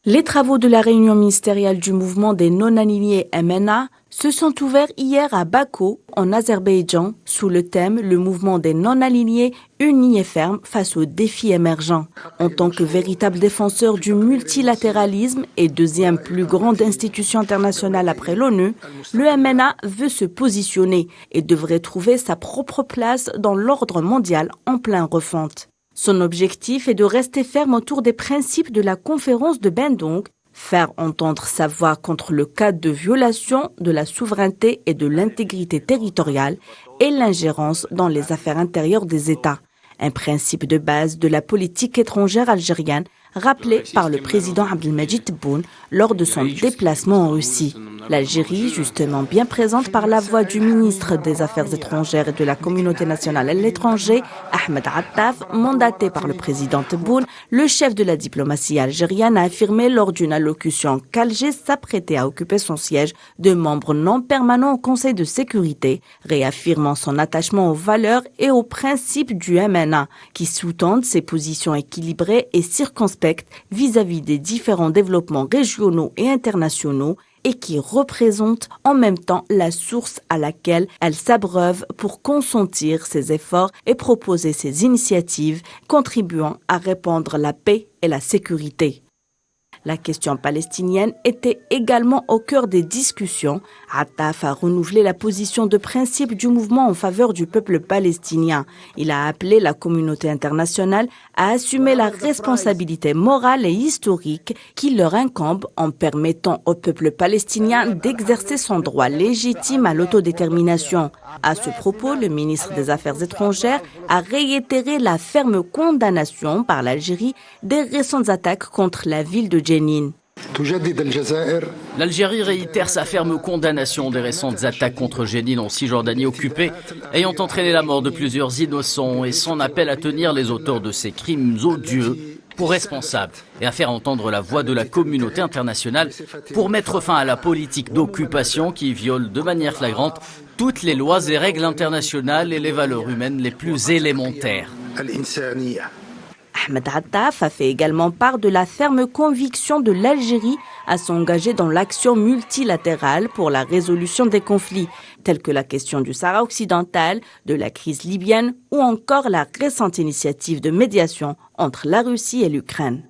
Les travaux de la réunion ministérielle du mouvement des non-alignés MNA se sont ouverts hier à Bakou, en Azerbaïdjan, sous le thème « Le mouvement des non-alignés unis et ferme face aux défis émergents ». En tant que véritable défenseur du multilatéralisme et deuxième plus grande institution internationale après l'ONU, le MNA veut se positionner et devrait trouver sa propre place dans l'ordre mondial en pleine refonte. Son objectif est de rester ferme autour des principes de la conférence de Bandung, faire entendre sa voix contre le cas de violation de la souveraineté et de l'intégrité territoriale et l'ingérence dans les affaires intérieures des États. Un principe de base de la politique étrangère algérienne rappelé par le président Abdelmadjid Tebboune lors de son déplacement en Russie. L'Algérie, justement bien présente par la voix du ministre des Affaires étrangères et de la communauté nationale à l'étranger, Ahmed Attaf, mandaté par le président Tebboune, le chef de la diplomatie algérienne a affirmé lors d'une allocution qu'Alger s'apprêtait à occuper son siège de membre non permanent au Conseil de sécurité, réaffirmant son attachement aux valeurs et aux principes du MNA, qui sous-tendent ses positions équilibrées et circonspectes vis-à-vis des différents développements régionaux et internationaux et qui représente en même temps la source à laquelle elle s'abreuve pour consentir ses efforts et proposer ses initiatives contribuant à répandre la paix et la sécurité. La question palestinienne était également au cœur des discussions. Attaf a renouvelé la position de principe du mouvement en faveur du peuple palestinien. Il a appelé la communauté internationale à assumer la responsabilité morale et historique qui leur incombe en permettant au peuple palestinien d'exercer son droit légitime à l'autodétermination. À ce propos, le ministre des Affaires étrangères a réitéré la ferme condamnation par l'Algérie des récentes attaques contre la ville de Jenin. L'Algérie réitère sa ferme condamnation des récentes attaques contre Jenin en Cisjordanie occupée, ayant entraîné la mort de plusieurs innocents et son appel à tenir les auteurs de ces crimes odieux pour responsables et à faire entendre la voix de la communauté internationale pour mettre fin à la politique d'occupation qui viole de manière flagrante toutes les lois et règles internationales et les valeurs humaines les plus élémentaires. Ahmed Attaf a fait également part de la ferme conviction de l'Algérie à s'engager dans l'action multilatérale pour la résolution des conflits, tels que la question du Sahara occidental, de la crise libyenne ou encore la récente initiative de médiation entre la Russie et l'Ukraine.